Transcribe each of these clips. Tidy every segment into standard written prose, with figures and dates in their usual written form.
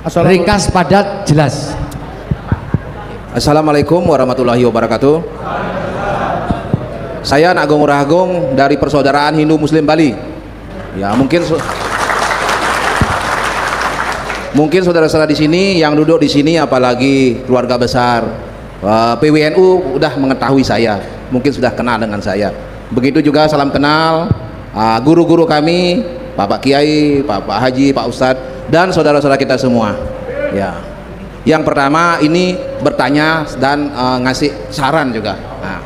Ringkas, padat, jelas. Assalamualaikum warahmatullahi wabarakatuh. Saya Agung Ragung dari Persaudaraan Hindu Muslim Bali. Ya, mungkin saudara-saudara di sini yang duduk di sini, apalagi keluarga besar PWNU udah mengetahui saya, mungkin sudah kenal dengan saya. Begitu juga salam kenal guru-guru kami, Pak Kiai, Pak Haji, Pak Ustadz, dan saudara-saudara kita semua. Ya, yang pertama ini bertanya dan ngasih saran juga. Nah,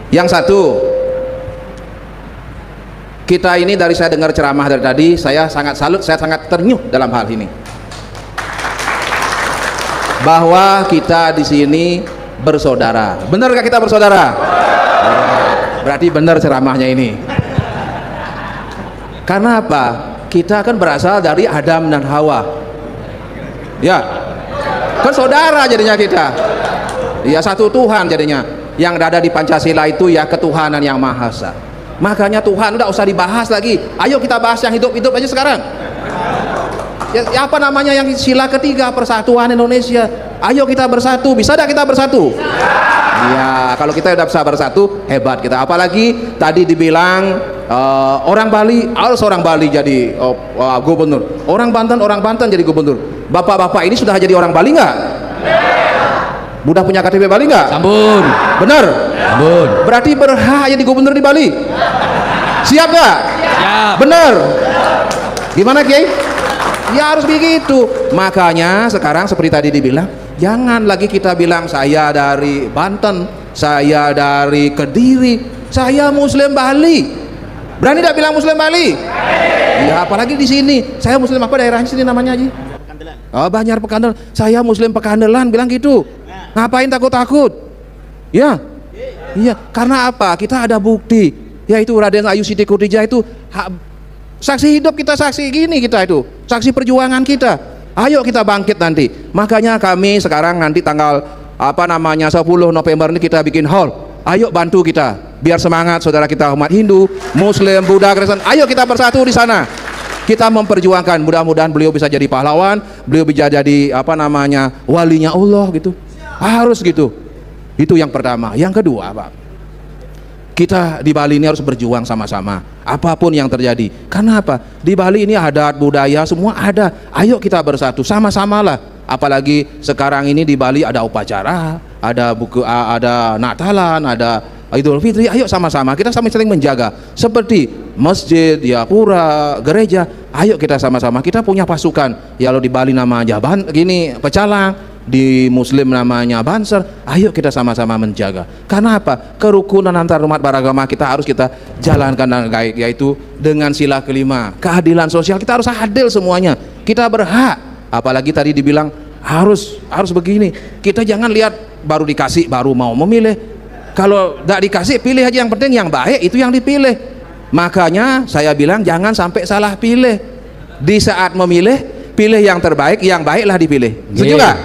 yang satu, kita ini dari saya dengar ceramah dari tadi, saya sangat salut, saya sangat ternyuh dalam hal ini, bahwa kita di sini bersaudara. Benarkah kita bersaudara? Berarti benar ceramahnya ini. Karena apa? Kita kan berasal dari Adam dan Hawa. Ya, kan saudara jadinya kita. Ya, satu Tuhan jadinya. Yang ada di Pancasila itu ya ketuhanan yang Maha Esa. Makanya Tuhan udah usah dibahas lagi. Ayo kita bahas yang hidup-hidup aja sekarang. Ya, apa namanya yang sila ketiga, persatuan Indonesia. Ayo kita bersatu. Bisa tidak kita bersatu? Ya, kalau kita udah bisa bersatu, hebat kita. Apalagi tadi dibilang orang Bali, harus orang Bali jadi gubernur. Orang Banten jadi gubernur. Bapak-bapak ini sudah jadi orang Bali nggak? Udah punya KTP Bali nggak? Sambun. Bener? Sambun. Berarti berhak jadi gubernur di Bali? Siap nggak? Siap. Bener? Gimana Kiai? Ya harus begitu. Makanya sekarang seperti tadi dibilang, jangan lagi kita bilang saya dari Banten, saya dari Kediri, saya Muslim Bali. Berani tidak bilang Muslim Bali? Ya apalagi di sini. Saya Muslim apa daerah sini namanya Haji? Pekandelan. Oh, Banjar Pekandelan. Saya Muslim Pekandelan, bilang gitu. Ngapain takut-takut? Ya. Iya, karena apa? Kita ada bukti. Yaitu Raden Ayu Siti Kudijah itu saksi hidup kita, saksi gini kita itu, saksi perjuangan kita. Ayo kita bangkit nanti. Makanya kami sekarang nanti tanggal 10 November ini kita bikin hall. Ayo bantu kita, biar semangat saudara kita umat Hindu, Muslim, Buddha, Kristen. Ayo kita bersatu di sana. Kita memperjuangkan. Mudah-mudahan beliau bisa jadi pahlawan, beliau bisa jadi walinya Allah gitu. Harus gitu. Itu yang pertama. Yang kedua, Pak, kita di Bali ini harus berjuang sama-sama apapun yang terjadi. Karena apa? Di Bali ini adat budaya semua ada. Ayo kita bersatu sama-samalah. Apalagi sekarang ini di Bali ada upacara, ada Natalan, ada Idul Fitri. Ayo sama-sama kita saling menjaga. Seperti masjid, ya pura, gereja. Ayo kita sama-sama. Kita punya pasukan. Ya kalau di Bali namanya pecalang, di Muslim namanya Banser. Ayo kita sama-sama menjaga. Karena apa? Kerukunan antar umat beragama kita harus kita jalankan dengan baik, yaitu dengan sila kelima, keadilan sosial. Kita harus adil semuanya. Kita berhak. Apalagi tadi dibilang harus begini. Kita jangan lihat baru dikasih baru mau memilih. Kalau tidak dikasih, pilih aja yang penting yang baik itu yang dipilih. Makanya saya bilang jangan sampai salah pilih. Di saat memilih, pilih yang terbaik, yang baiklah dipilih. Setuju nggak?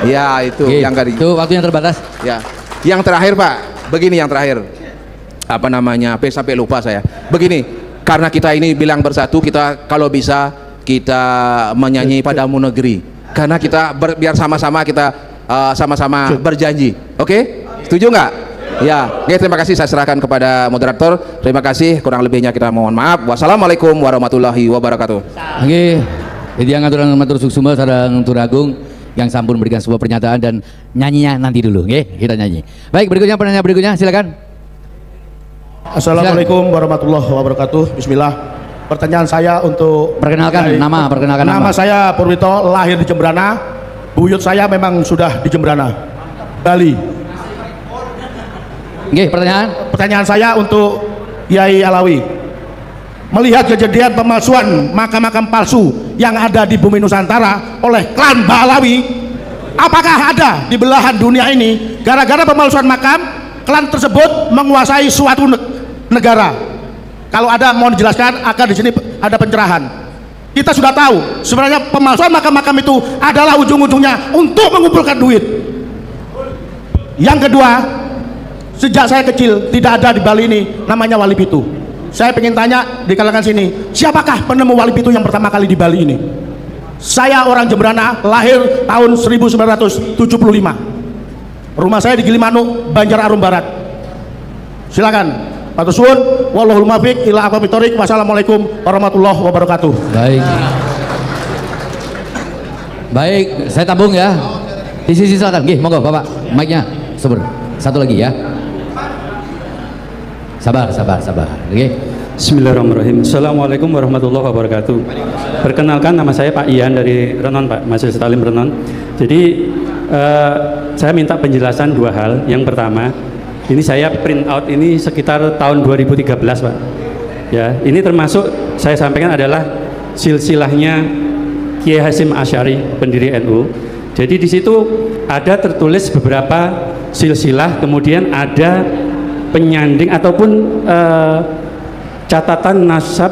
Ya itu yang tadi. Itu waktu yang terbatas. Ya, yang terakhir Pak, begini yang terakhir. Sampai lupa saya. Begini, karena kita ini bilang bersatu, kita kalau bisa kita menyanyi Padamu Negeri. Karena kita biar sama-sama kita sama-sama berjanji. Oke? Setuju nggak? Ya, oke, terima kasih, saya serahkan kepada moderator. Terima kasih, kurang lebihnya kita mohon maaf. Wassalamualaikum warahmatullahi wabarakatuh. Oke, jadi yang aturan matur suksuma sareng Turagung yang sampun memberikan sebuah pernyataan, dan nyanyinya nanti dulu, oke? Kita nyanyi. Baik, berikutnya penanya berikutnya, silakan. Assalamualaikum warahmatullahi wabarakatuh. Bismillah. Pertanyaan saya untuk perkenalkan nama saya Purwito, lahir di Jembrana. Buyut saya memang sudah di Jembrana, Bali. Oke, pertanyaan saya untuk Yai Alawi. Melihat kejadian pemalsuan makam-makam palsu yang ada di bumi Nusantara oleh klan Balawi, apakah ada di belahan dunia ini gara-gara pemalsuan makam, klan tersebut menguasai suatu negara? Kalau ada mohon dijelaskan agar di sini ada pencerahan. Kita sudah tahu sebenarnya pemalsuan makam-makam itu adalah ujung-ujungnya untuk mengumpulkan duit. Yang kedua, sejak saya kecil tidak ada di Bali ini namanya Wali Pitu. Saya ingin tanya di kalangan sini, siapakah penemu Wali Pitu yang pertama kali di Bali ini? Saya orang Jemberana, lahir tahun 1975. Rumah saya di Gilimanuk, Banjar Arum Barat. Silakan. Matur suwun, wallahul muwaffiq ila aqwamit thoriq. Wassalamualaikum warahmatullahi wabarakatuh. Baik. Baik, saya tampung ya. Di sisi selatan, nggih, monggo Bapak, mic-nya sumber. Satu lagi ya. Sabar. Nggih. Bismillahirrahmanirrahim. Assalamualaikum warahmatullahi wabarakatuh. Perkenalkan, nama saya Pak Ian dari Renon, Pak, Majelis Taklim Renon. Jadi saya minta penjelasan dua hal. Yang pertama, ini saya print out ini sekitar tahun 2013, Pak. Ya, ini termasuk saya sampaikan adalah silsilahnya Kiai Hasyim Asy'ari, pendiri NU. Jadi di situ ada tertulis beberapa silsilah, kemudian ada penyanding ataupun catatan nasab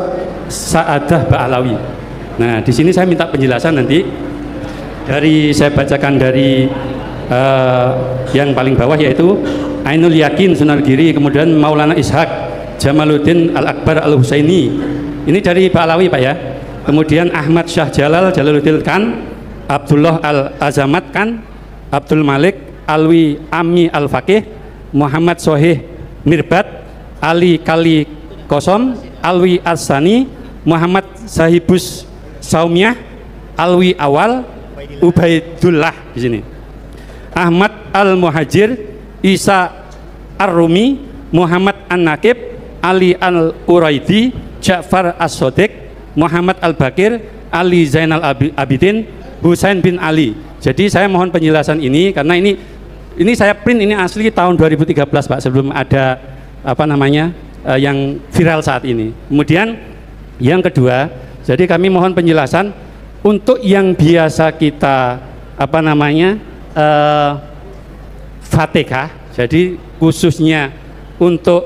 Sa'adah Ba'alawi. Nah, di sini saya minta penjelasan nanti. Saya bacakan dari yang paling bawah, yaitu Ainul Yakin Sunargiri, kemudian Maulana Ishaq Jamaluddin Al-Akbar Al-Husaini. Ini dari Ba'alawi, Pak ya. Kemudian Ahmad Syah Jalal Jalaluddin Khan, Abdullah Al-Azamat Khan, Abdul Malik Alwi Ami Al-Faqih, Muhammad Sohih Mirbat, Ali Kali Kosom, Alwi Arsani, Muhammad Sahibus Saumiyah, Alwi Awal, Ubaidullah di sini. Ahmad Al-Muhajir, Isa Ar-Rumi, Muhammad An-Nakib, Ali Al-Uraidi, Ja'far As-Sodiq, Muhammad Al-Bakir, Ali Zainal Abidin, Husain bin Ali. Jadi saya mohon penjelasan ini karena ini saya print ini asli tahun 2013, Pak, sebelum ada apa namanya yang viral saat ini. Kemudian yang kedua, jadi kami mohon penjelasan untuk yang biasa kita apa namanya Fatihah. Jadi khususnya untuk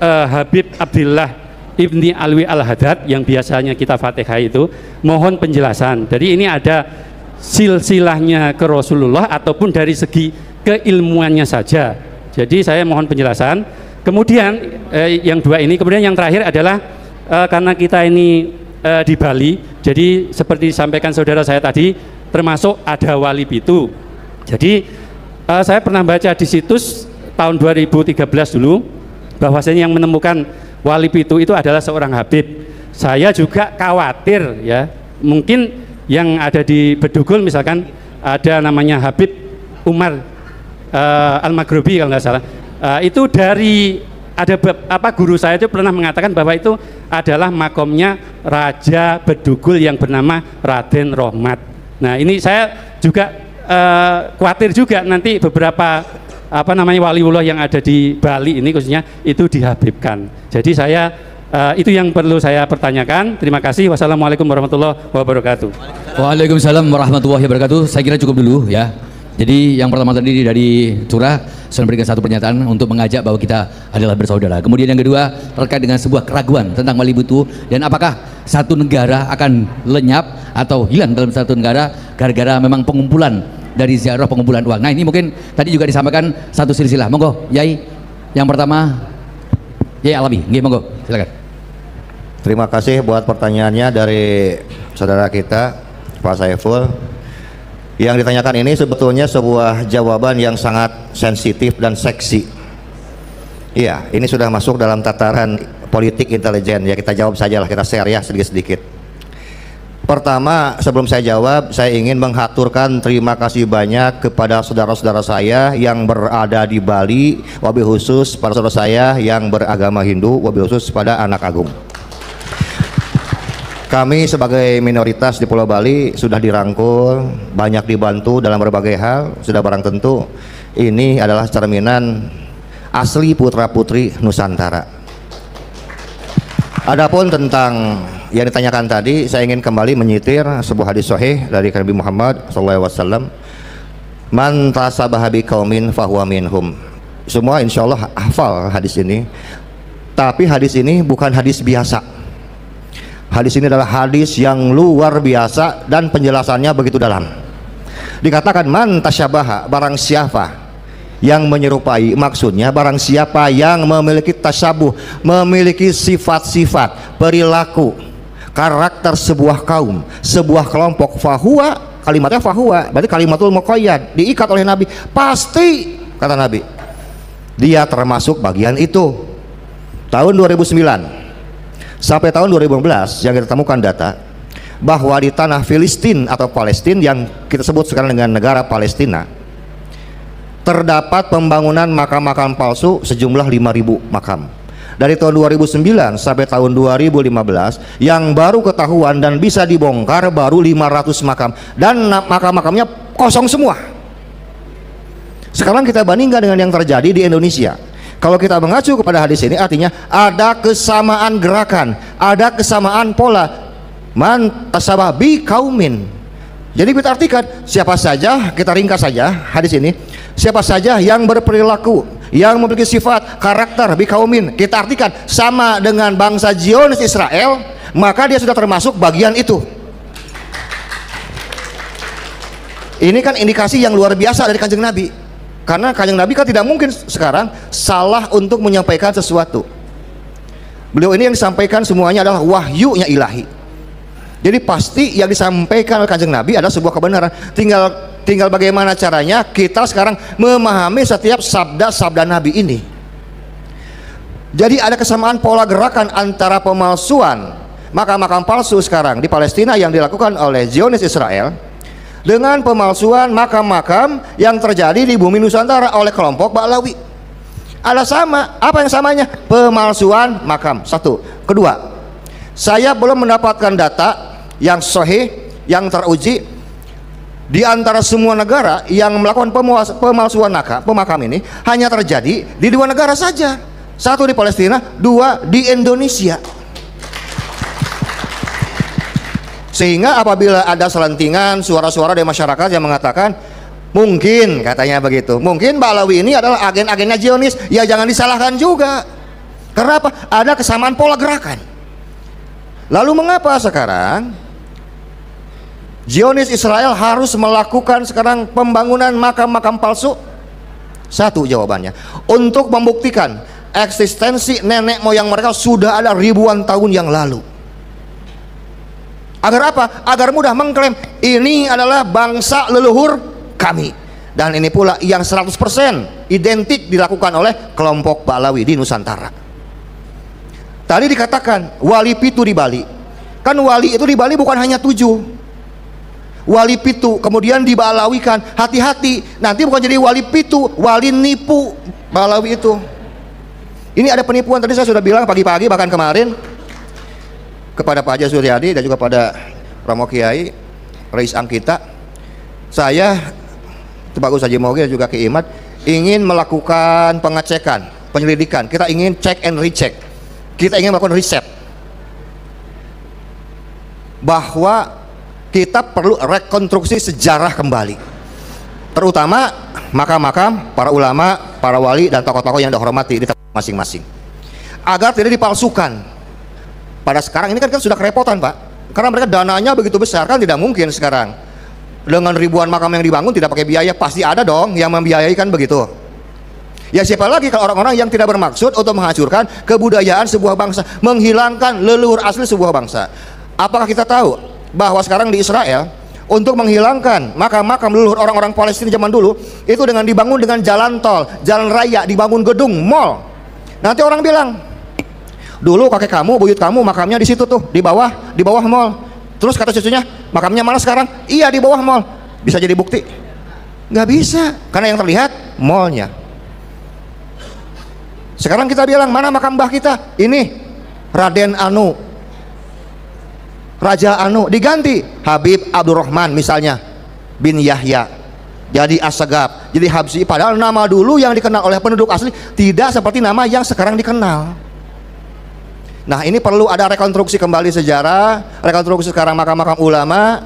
Habib Abdillah Ibni Alwi Al-Haddad yang biasanya kita Fatihah itu, mohon penjelasan. Jadi ini ada silsilahnya ke Rasulullah ataupun dari segi keilmuannya saja. Jadi saya mohon penjelasan. Kemudian yang dua ini, kemudian yang terakhir adalah karena kita ini di Bali, jadi seperti disampaikan saudara saya tadi, termasuk ada wali pitu. Jadi saya pernah baca di situs tahun 2013 dulu, bahwasanya yang menemukan wali pitu itu adalah seorang Habib. Saya juga khawatir ya, mungkin yang ada di Bedugul misalkan ada namanya Habib Umar Al-Maghribi kalau nggak salah. Itu dari guru saya itu pernah mengatakan bahwa itu adalah makomnya Raja Bedugul yang bernama Raden Rohmat. Nah, ini saya juga khawatir juga nanti beberapa waliullah yang ada di Bali ini khususnya itu dihabibkan. Jadi saya itu yang perlu saya pertanyakan. Terima kasih. Wassalamualaikum warahmatullahi wabarakatuh. Waalaikumsalam warahmatullahi wabarakatuh. Saya kira cukup dulu ya. Jadi yang pertama tadi dari Curah sudah memberikan satu pernyataan untuk mengajak bahwa kita adalah bersaudara. Kemudian yang kedua terkait dengan sebuah keraguan tentang wali pitu dan apakah satu negara akan lenyap atau hilang dalam satu negara gara-gara memang pengumpulan dari ziarah, pengumpulan uang. Nah, ini mungkin tadi juga disampaikan satu silsilah. Monggo, Yai. Yang pertama Yai Alawi. Nggih, monggo. Silakan. Terima kasih buat pertanyaannya dari saudara kita Pak Saiful. Yang ditanyakan ini sebetulnya sebuah jawaban yang sangat sensitif dan seksi. Iya, ini sudah masuk dalam tataran politik intelijen. Ya, kita jawab sajalah, kita share ya sedikit-sedikit. Pertama, sebelum saya jawab, saya ingin menghaturkan terima kasih banyak kepada saudara-saudara saya yang berada di Bali, wabil khusus para saudara saya yang beragama Hindu, wabil khusus pada anak agung. Kami sebagai minoritas di Pulau Bali sudah dirangkul, banyak dibantu dalam berbagai hal, sudah barang tentu ini adalah cerminan asli putra-putri Nusantara. Adapun tentang yang ditanyakan tadi, saya ingin kembali menyitir sebuah hadis sahih dari Nabi Muhammad SAW. Man tasabaha biqaumin fahuwa minhum. Semua insya Allah hafal hadis ini. Tapi hadis ini bukan hadis biasa. Hadis ini adalah hadis yang luar biasa dan penjelasannya begitu dalam. Dikatakan man tasyabaha, barang siapa yang menyerupai, maksudnya barang siapa yang memiliki tasyabuh, memiliki sifat-sifat, perilaku, karakter sebuah kaum, sebuah kelompok. Fahuwa, kalimatnya fahuwa, berarti kalimatul muqayyad, diikat oleh Nabi. Pasti, kata Nabi, dia termasuk bagian itu. Tahun 2009 sampai tahun 2015 yang kita temukan data bahwa di tanah Filistin atau Palestina yang kita sebut sekarang dengan negara Palestina, terdapat pembangunan makam-makam palsu sejumlah 5.000 makam. Dari tahun 2009 sampai tahun 2015 yang baru ketahuan dan bisa dibongkar baru 500 makam, dan makam-makamnya kosong semua. Sekarang kita bandingkan dengan yang terjadi di Indonesia. Kalau kita mengacu kepada hadis ini, artinya ada kesamaan gerakan, ada kesamaan pola. Man tasabah bi kaumin. Jadi kita artikan, siapa saja, kita ringkas saja hadis ini, siapa saja yang berperilaku, yang memiliki sifat karakter bikaumin, kita artikan sama dengan bangsa Zionis Israel, maka dia sudah termasuk bagian itu. Ini kan indikasi yang luar biasa dari Kanjeng Nabi, karena Kanjeng Nabi kan tidak mungkin sekarang salah untuk menyampaikan sesuatu. Beliau ini yang disampaikan semuanya adalah wahyunya ilahi. Jadi pasti yang disampaikan oleh Kanjeng Nabi adalah sebuah kebenaran. Tinggal bagaimana caranya kita sekarang memahami setiap sabda-sabda Nabi ini. Jadi ada kesamaan pola gerakan antara pemalsuan makam-makam palsu sekarang di Palestina yang dilakukan oleh Zionis Israel dengan pemalsuan makam-makam yang terjadi di bumi Nusantara oleh kelompok Ba'lawi. Ada sama, apa yang samanya? Pemalsuan makam. Satu. Kedua, saya belum mendapatkan data yang sahih, yang teruji di antara semua negara yang melakukan pemalsuan pemakam ini hanya terjadi di 2 negara saja. Satu di Palestina, 2 di Indonesia. Sehingga apabila ada selentingan suara-suara dari masyarakat yang mengatakan mungkin, katanya begitu, mungkin Ba'lawi ini adalah agen-agennya Zionis, ya jangan disalahkan juga. Karena apa? Ada kesamaan pola gerakan. Lalu mengapa sekarang Zionis Israel harus melakukan sekarang pembangunan makam-makam palsu? Satu jawabannya, untuk membuktikan eksistensi nenek moyang mereka sudah ada ribuan tahun yang lalu. Agar apa? Agar mudah mengklaim ini adalah bangsa leluhur kami. Dan ini pula yang 100% identik dilakukan oleh kelompok Ba'lawi di Nusantara. Tadi dikatakan wali pitu di Bali. Kan wali itu di Bali bukan hanya 7 wali pitu, kemudian dibalawikan. Hati-hati, nanti bukan jadi wali pitu, wali nipu Ba'lawi itu. Ini ada penipuan. Tadi saya sudah bilang pagi-pagi bahkan kemarin kepada Pak Haji Suryadi dan juga pada Romo Kiai Rais Angkita, saya Pak Gus Haji Mogi dan juga Ki Imad ingin melakukan pengecekan, penyelidikan. Kita ingin check and recheck, kita ingin melakukan riset bahwa kita perlu rekonstruksi sejarah kembali, terutama makam-makam para ulama, para wali dan tokoh-tokoh yang dihormati di tempat masing-masing, agar tidak dipalsukan. Pada sekarang ini kan sudah kerepotan, Pak, karena mereka dananya begitu besar, kan tidak mungkin sekarang dengan ribuan makam yang dibangun tidak pakai biaya. Pasti ada dong yang membiayai, kan begitu. Ya siapa lagi kalau orang-orang yang tidak bermaksud untuk menghancurkan kebudayaan sebuah bangsa, menghilangkan leluhur asli sebuah bangsa. Apakah kita tahu bahwa sekarang di Israel untuk menghilangkan makam-makam leluhur orang-orang Palestina zaman dulu itu dengan dibangun dengan jalan tol, jalan raya, dibangun gedung, mall. Nanti orang bilang, dulu kakek kamu, buyut kamu makamnya di situ tuh, di bawah mall. Terus kata cucunya, makamnya mana sekarang? Iya, di bawah mall. Bisa jadi bukti? Nggak bisa, karena yang terlihat mallnya. Sekarang kita bilang, mana makam mbah kita? Ini Raden Anu, Raja Anu, diganti Habib Abdurrahman misalnya bin Yahya, jadi As-Sagaf, jadi Habsyi. Padahal nama dulu yang dikenal oleh penduduk asli tidak seperti nama yang sekarang dikenal. Nah, ini perlu ada rekonstruksi kembali sejarah, rekonstruksi sekarang makam-makam ulama.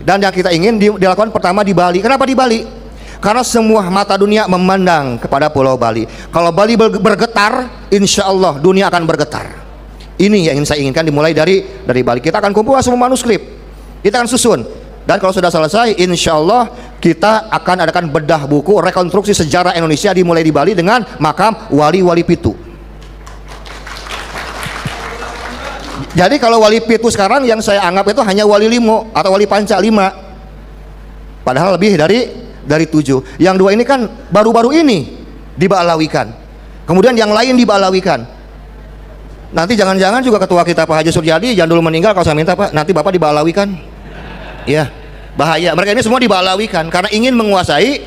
Dan yang kita ingin dilakukan pertama di Bali. Kenapa di Bali? Karena semua mata dunia memandang kepada Pulau Bali. Kalau Bali bergetar, insya Allah dunia akan bergetar. Ini yang ingin saya inginkan dimulai dari Bali. Kita akan kumpulkan semua manuskrip, kita akan susun, dan kalau sudah selesai, insya Allah kita akan adakan bedah buku rekonstruksi sejarah Indonesia dimulai di Bali dengan makam wali-wali pitu. Jadi kalau wali pitu sekarang yang saya anggap itu hanya wali limo atau wali panca 5, padahal lebih dari 7. Yang 2 ini kan baru-baru ini dibalawikan, kemudian yang lain dibalawikan. Nanti jangan-jangan juga ketua kita Pak Haji Suryadi jangan dulu meninggal kalau saya minta Pak, nanti Bapak dibalawikan. Ya, bahaya. Mereka ini semua dibalawikan karena ingin menguasai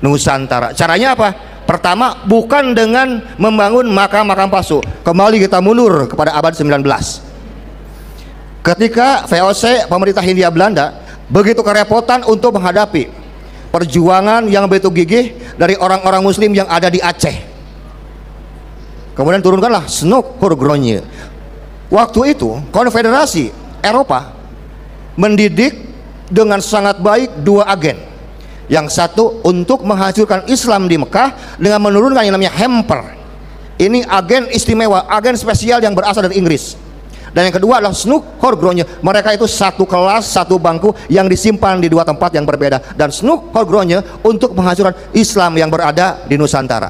Nusantara. Caranya apa? Pertama, bukan dengan membangun makam-makam palsu. Kembali kita mundur kepada abad 19. Ketika VOC pemerintah Hindia Belanda begitu kerepotan untuk menghadapi perjuangan yang begitu gigih dari orang-orang muslim yang ada di Aceh. Kemudian turunkanlah Snoek Hurgronje. Waktu itu Konfederasi Eropa mendidik dengan sangat baik 2 agen. Yang satu untuk menghancurkan Islam di Mekah dengan menurunkan yang namanya Hemper. Ini agen istimewa, agen spesial yang berasal dari Inggris. Dan yang kedua adalah Snoek Hurgronje. Mereka itu satu kelas, satu bangku yang disimpan di 2 tempat yang berbeda. Dan Snoek Hurgronje untuk menghancurkan Islam yang berada di Nusantara.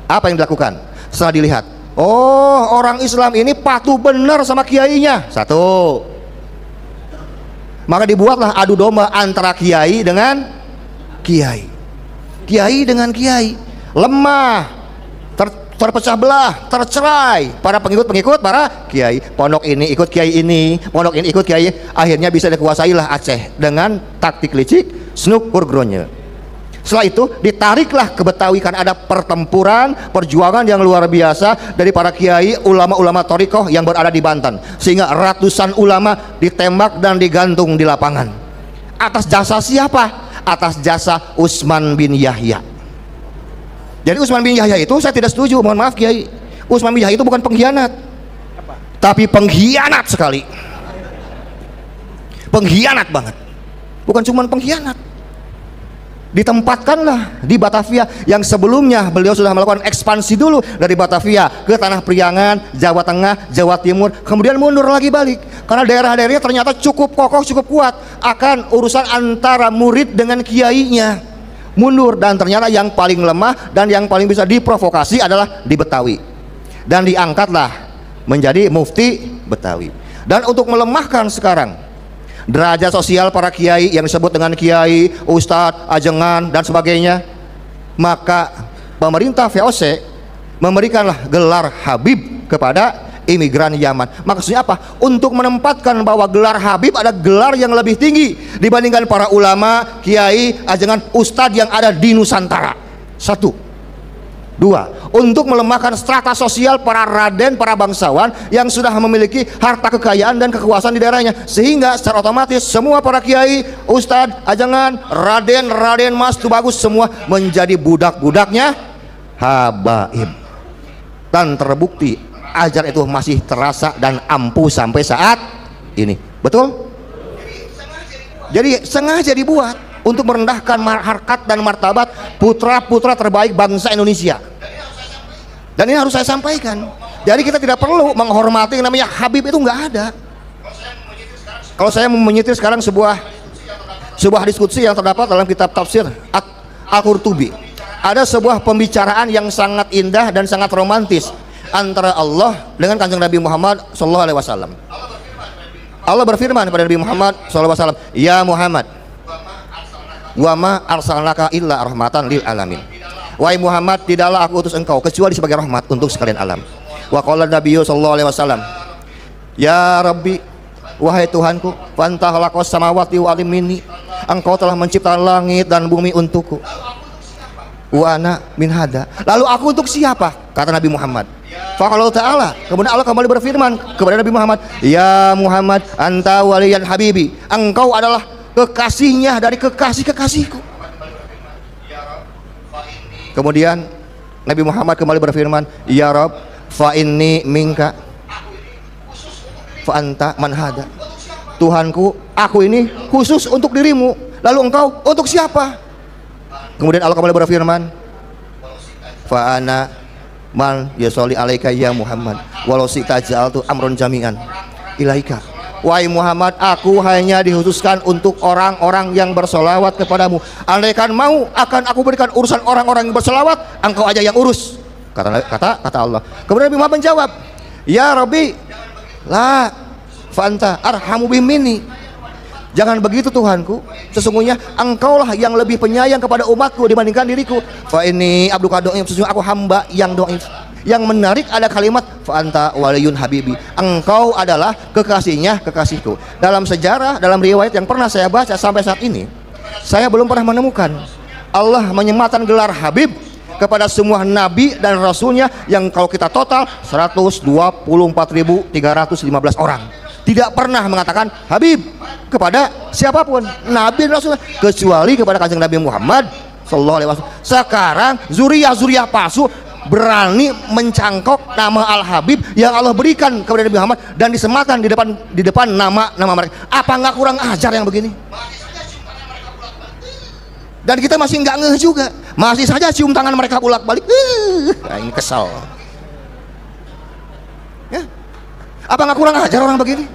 Apa yang dilakukan? Setelah dilihat, oh orang Islam ini patuh benar sama kiainya. Satu. Maka dibuatlah adu domba antara kiai dengan kiai. Kiai dengan kiai lemah, terpecah belah, tercerai para pengikut-pengikut para kiai. Pondok ini ikut kiai ini, pondok ini ikut kiai. Akhirnya bisa dikuasailah Aceh dengan taktik licik Snoek Hurgronje. Setelah itu ditariklah ke Betawi karena ada pertempuran, perjuangan yang luar biasa dari para kiai, ulama-ulama thariqah yang berada di Banten, sehingga ratusan ulama ditembak dan digantung di lapangan. Atas jasa siapa? Atas jasa Utsman bin Yahya. Jadi Utsman bin Yahya itu saya tidak setuju, mohon maaf Kiai. Utsman bin Yahya itu bukan pengkhianat, tapi pengkhianat sekali, pengkhianat banget. Bukan cuma pengkhianat. Ditempatkanlah di Batavia yang sebelumnya beliau sudah melakukan ekspansi dulu dari Batavia ke Tanah Priangan, Jawa Tengah, Jawa Timur, kemudian mundur lagi balik karena daerah-daerahnya ternyata cukup kokoh, cukup kuat akan urusan antara murid dengan kiainya. Mundur, dan ternyata yang paling lemah dan yang paling bisa diprovokasi adalah di Betawi, dan diangkatlah menjadi mufti Betawi. Dan untuk melemahkan sekarang derajat sosial para kiai yang disebut dengan kiai, ustadz, ajengan dan sebagainya, maka pemerintah VOC memberikanlah gelar Habib kepada imigran Yaman. Maksudnya apa? Untuk menempatkan bahwa gelar Habib ada gelar yang lebih tinggi dibandingkan para ulama, kiai, ajengan, ustadz yang ada di Nusantara. 1. 2. Untuk melemahkan strata sosial para raden, para bangsawan yang sudah memiliki harta kekayaan dan kekuasaan di daerahnya, sehingga secara otomatis semua para kiai, ustadz, ajengan, raden mas tu bagus semua menjadi budak-budaknya habaib. Dan terbukti ajar itu masih terasa dan ampuh sampai saat ini. Betul? Jadi sengaja dibuat untuk merendahkan harkat dan martabat putra-putra terbaik bangsa Indonesia. Dan ini harus saya sampaikan. Jadi kita tidak perlu menghormati yang namanya Habib, itu nggak ada. Kalau saya menyitir sekarang sebuah diskusi yang terdapat dalam kitab tafsir Al-Qurtubi, ada sebuah pembicaraan yang sangat indah dan sangat romantis antara Allah dengan Kanjeng Nabi Muhammad SAW. Allah berfirman kepada Nabi Muhammad SAW, ya Muhammad, wa ma arsalnaka illa rahmatan lil alamin. Wahai Muhammad, tidaklah aku utus engkau kecuali sebagai rahmat untuk sekalian alam. Wa qala Nabiyyu sallallahu alaihi wasallam, ya Rabbi, wahai Tuhanku, fanta khalaqas samawati wa alimini, engkau telah menciptakan langit dan bumi untukku. Wa ana min hada, lalu aku untuk siapa? Kata Nabi Muhammad. Faqala ta'ala, kemudian Allah kembali berfirman kepada Nabi Muhammad, ya Muhammad, anta waliyan habibi, engkau adalah kekasihnya dari kekasih-kekasihku. Kemudian Nabi Muhammad kembali berfirman, ya Rabb, fa inni minka fa anta man hada. Tuhanku, aku ini khusus untuk dirimu, lalu engkau untuk siapa? Kemudian Allah kembali berfirman, fa ana man yasholli alaika ya Muhammad walau sita ja'altu amron jami'an ilaika. Wahai Muhammad, aku hanya dikhususkan untuk orang-orang yang bersolawat kepadamu. Andaikan mau, akan aku berikan urusan orang-orang yang bersolawat, engkau aja yang urus. Kata Allah. Kemudian Nabi Muhammad menjawab, ya Rabbi, la fa anta arhamu bihim minni. Jangan begitu Tuhanku, sesungguhnya engkaulah yang lebih penyayang kepada umatku dibandingkan diriku. Fa ini abduka dhaif, sesungguhnya aku hamba yang dhaif. Yang menarik ada kalimat fa anta waliyun habibi, engkau adalah kekasihnya kekasihku. Dalam sejarah, dalam riwayat yang pernah saya baca sampai saat ini, saya belum pernah menemukan Allah menyematkan gelar Habib kepada semua nabi dan rasulnya yang kalau kita total 124.315 orang. Tidak pernah mengatakan Habib kepada siapapun, nabi dan rasul, kecuali kepada kanjeng Nabi Muhammad sallallahu alaihi wasallam. Sekarang zuriyah palsu berani mencangkok nama Al-Habib yang Allah berikan kepada Nabi Muhammad dan disematkan di depan nama mereka. Apa nggak kurang ajar yang begini? Dan kita masih nggak ngeh juga, masih saja cium tangan mereka bolak-balik. Nah, ini kesal. Ya. Apa nggak kurang ajar orang begini?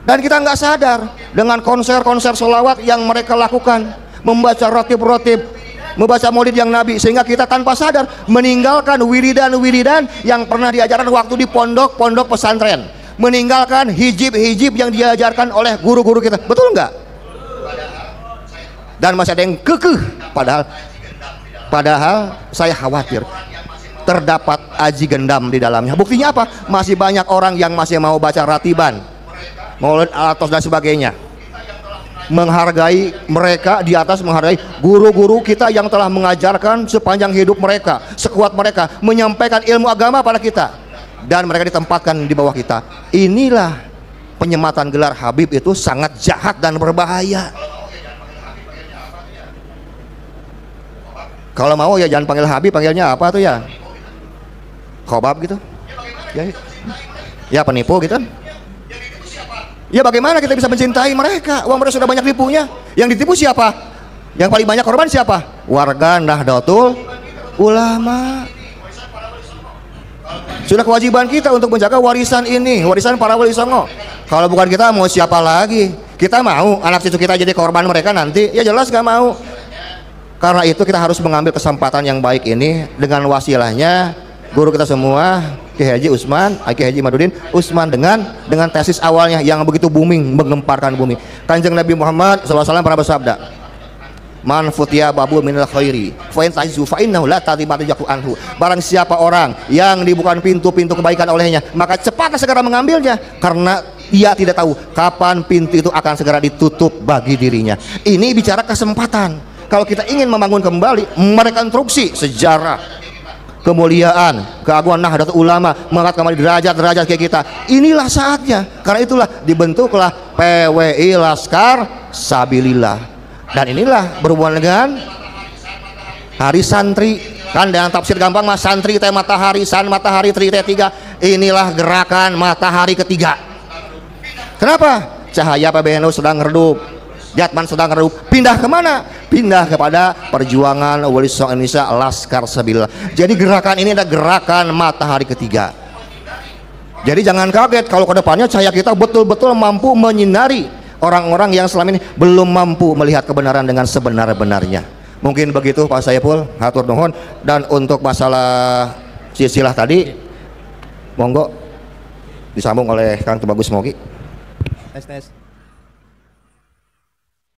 Dan kita nggak sadar dengan konser-konser sholawat yang mereka lakukan, membaca rotib-rotib, membaca maulid yang Nabi, sehingga kita tanpa sadar meninggalkan wiridan-wiridan yang pernah diajarkan waktu di pondok-pondok pesantren, meninggalkan hijib-hijib yang diajarkan oleh guru-guru kita. Betul nggak? Dan masih ada yang kekeh, padahal saya khawatir terdapat aji gendam di dalamnya. Buktinya apa? Masih banyak orang yang masih mau baca ratiban, maulid al-atos dan sebagainya, menghargai mereka di atas menghargai guru-guru kita yang telah mengajarkan sepanjang hidup mereka, sekuat mereka menyampaikan ilmu agama pada kita, dan mereka ditempatkan di bawah kita. Inilah penyematan gelar Habib itu sangat jahat dan berbahaya. Kalau mau ya jangan panggil Habib, panggilnya apa tuh ya? Khobab gitu ya, penipu gitu. Ya bagaimana kita bisa mencintai mereka? Wah, mereka sudah banyak tipunya. Yang ditipu siapa? Yang paling banyak korban siapa? Warga Nahdlatul Ulama. Sudah kewajiban kita untuk menjaga warisan ini, warisan para wali songo. Kalau bukan kita, mau siapa lagi? Kita mau anak cucu kita jadi korban mereka nanti? Ya jelas gak mau. Karena itu kita harus mengambil kesempatan yang baik ini dengan wasilahnya guru kita semua, Kiai Haji Usman, Kiai Haji Madudin Usman, dengan tesis awalnya yang begitu booming, menggemparkan bumi. Kanjeng Nabi Muhammad SAW pernah bersabda, man futiya babu minal khairi fa in ta'izu fa innahu la tatibatu yaku anhu. Barang siapa orang yang dibukakan pintu-pintu kebaikan olehnya, maka cepatlah segera mengambilnya, karena ia tidak tahu kapan pintu itu akan segera ditutup bagi dirinya. Ini bicara kesempatan. Kalau kita ingin membangun kembali, merekonstruksi sejarah, kemuliaan, keagungan Nahdlatul Ulama, mengangkat kembali derajat-derajat kayak kita, inilah saatnya. Karena itulah dibentuklah PWI Laskar Sabilillah. Dan inilah berhubungan dengan Hari Santri, kan dengan tafsir gampang mas, santri teh matahari, san matahari, tri teh tiga. Inilah gerakan matahari ketiga. Kenapa? Cahaya PBNU sedang redup, Jatman sedang redup. Pindah kemana? Pindah kepada perjuangan Wali Songo Indonesia Laskar Sabilillah. Jadi gerakan ini adalah gerakan matahari ketiga. Jadi jangan kaget kalau kedepannya cahaya kita betul-betul mampu menyinari orang-orang yang selama ini belum mampu melihat kebenaran dengan sebenar-benarnya. Mungkin begitu Pak Saiful, hatur nuhun. Dan untuk masalah silsilah tadi, monggo disambung oleh Kang Tubagus Mogi. Tes.